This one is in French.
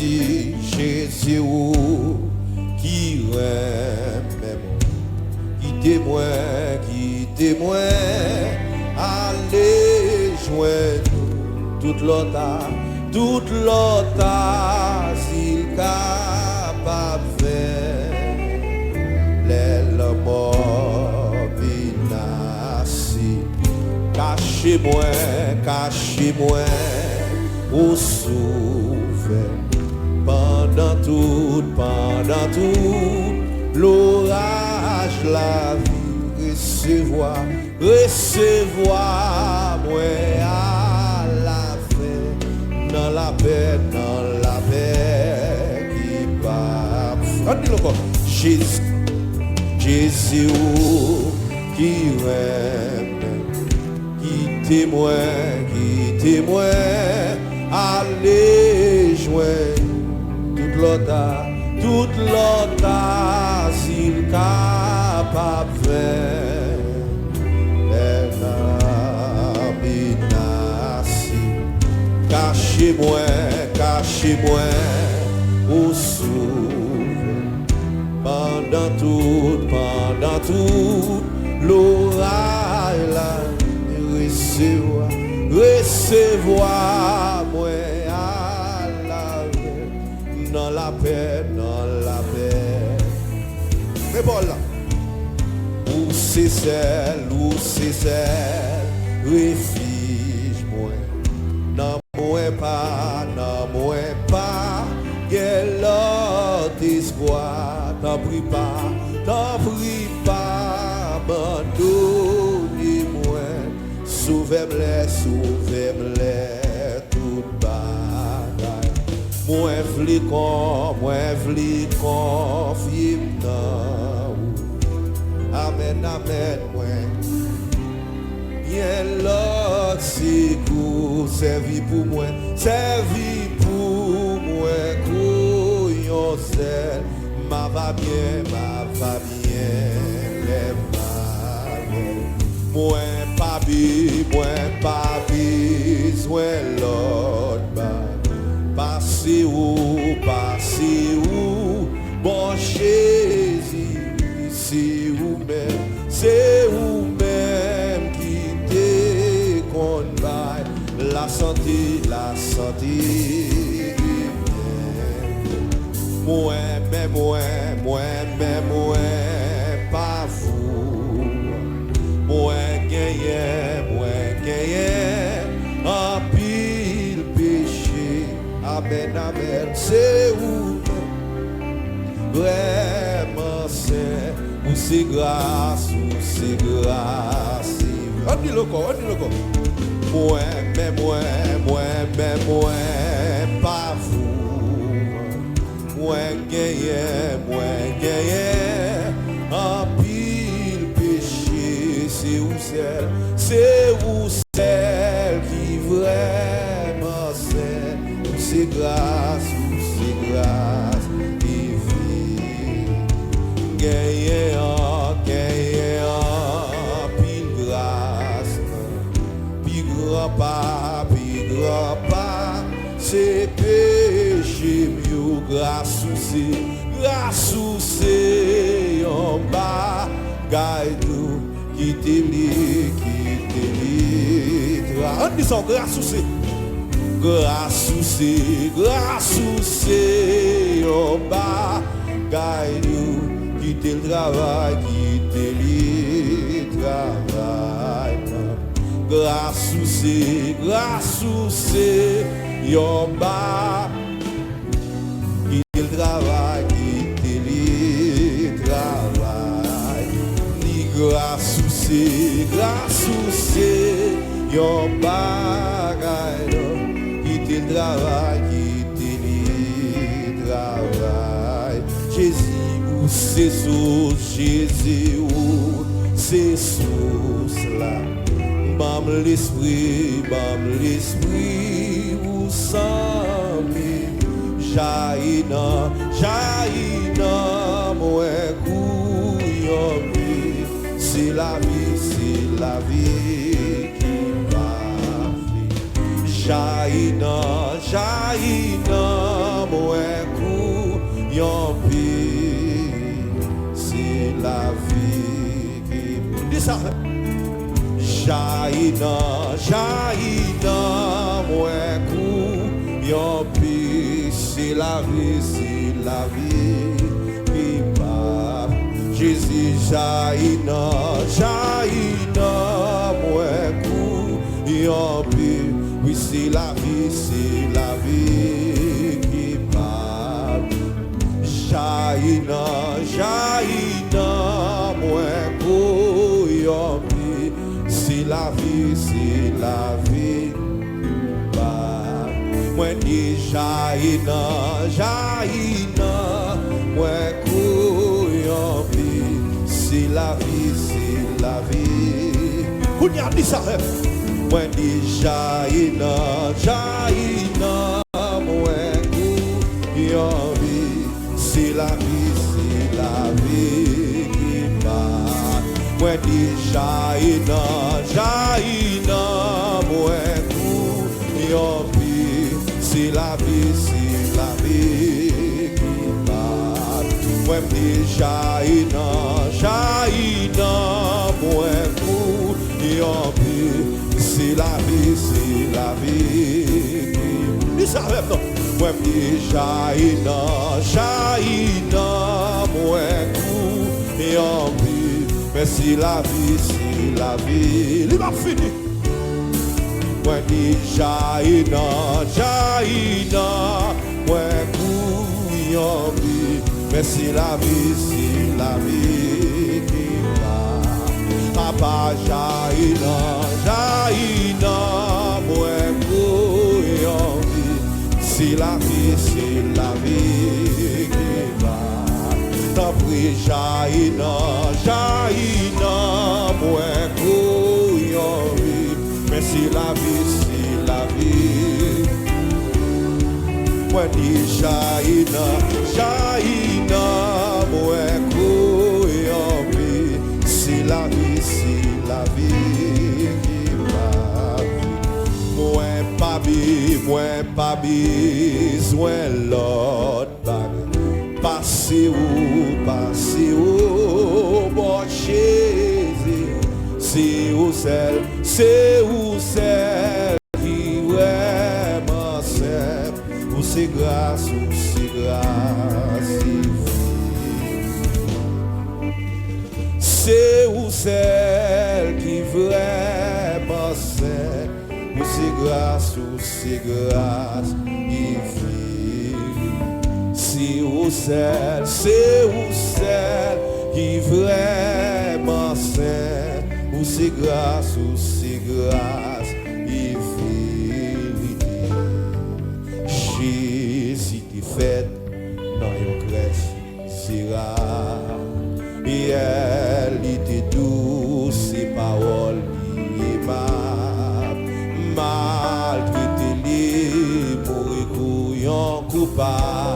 Jésus, Jésus, qui aime, qui témoin, allez joindre toute l'autre, s'il capable faire, les morts vinassi, cachez-moi, au souffle, pendant tout, l'orage, la vie, recevoir, moi à la fin, dans la paix qui va. Dis-le encore. Jésus, qui aime, qui témoin, allez joindre toute l'autre, s'il capable faire, cachez-moi, au souffle, pendant tout, l'orage, la recevoir, moi à la paix, dans la paix. Mais bon là, où c'est celle, refuge moi, non moi pas, quel autre espoir, t'en prie pas, abandonnez-moi, sauvez-moi, toute bataille. Moi v'li confier dans vous. Amen, moi. Bien l'autre secours, servi pour moi, couillon sel, ma va bien, les malheurs. Moi pas besoin l'autre bas. Passez où, bon Jésus, c'est où même qui te convainc, la santé. Moi, pas vous. Moi, gagné, en pile péché. Amen, c'est où vraiment c'est, où c'est grâce. On dit le corps. Moi, pas vous. Moi, gagné, en pile péché, c'est où celle qui vraiment c'est, où c'est grâce, divine. Gagné en pile grâce, pile grand pas, c'est péché mieux, grâce ou c'est en bas, gaïdou, qui te lit. On dit ça, grâce ou c'est en bas, gaïdou, qui te travail, grâce ou c'est en bas, qui te travail, grâce ou c'est yon bagay qui te travail, Jésus ou c'est source, Jésus ou c'est source là. Bam l'esprit ou sans jaïna moi couillon. C'est la vie qui m'a fait. Jaïna, moi ça. Jaina, moi kou, yon pi, c'est la vie qui part. Jésus, Jaina, moi kou, yon pi, oui, c'est la vie qui part. Jaina, moi kou, yon pi, c'est la vie, bah. Moi dis Jaina, moi couillonpi, c'est la vie. Kounya dit ça. Moi dis Jaina, moi couillonpi, c'est la vie qui bat. Moi dis Jaina, moi couillonpi, c'est la vie qui bat. Moi dis Jaina, moi couillonpi, c'est la vie qui dit ça même non. Moi dis Jaina, moi couillonpi, mais c'est la vie, il va finir. Moi dis Jaina, moi couillonpi, mais c'est la vie qui va. Papa Jaina, moi couillonpi, c'est la vie qui va. T'as pris Jaina, moi couillonpi, mais c'est la vie. Moi dis Jaina, moi couillonpi, c'est la vie qui va. Moi pas besoin l'autre bague. Passez où, bon Jésus, c'est où celle qui vraiment sait, où c'est grâce, c'est où celle qui vraiment sait, où c'est grâce, qui vit. C'est où celle qui vraiment sait, où c'est grâce, il vit. Jésus qui fait dans une crèche, et elle était douce, ses paroles, maltraité, mourir couillon coupable.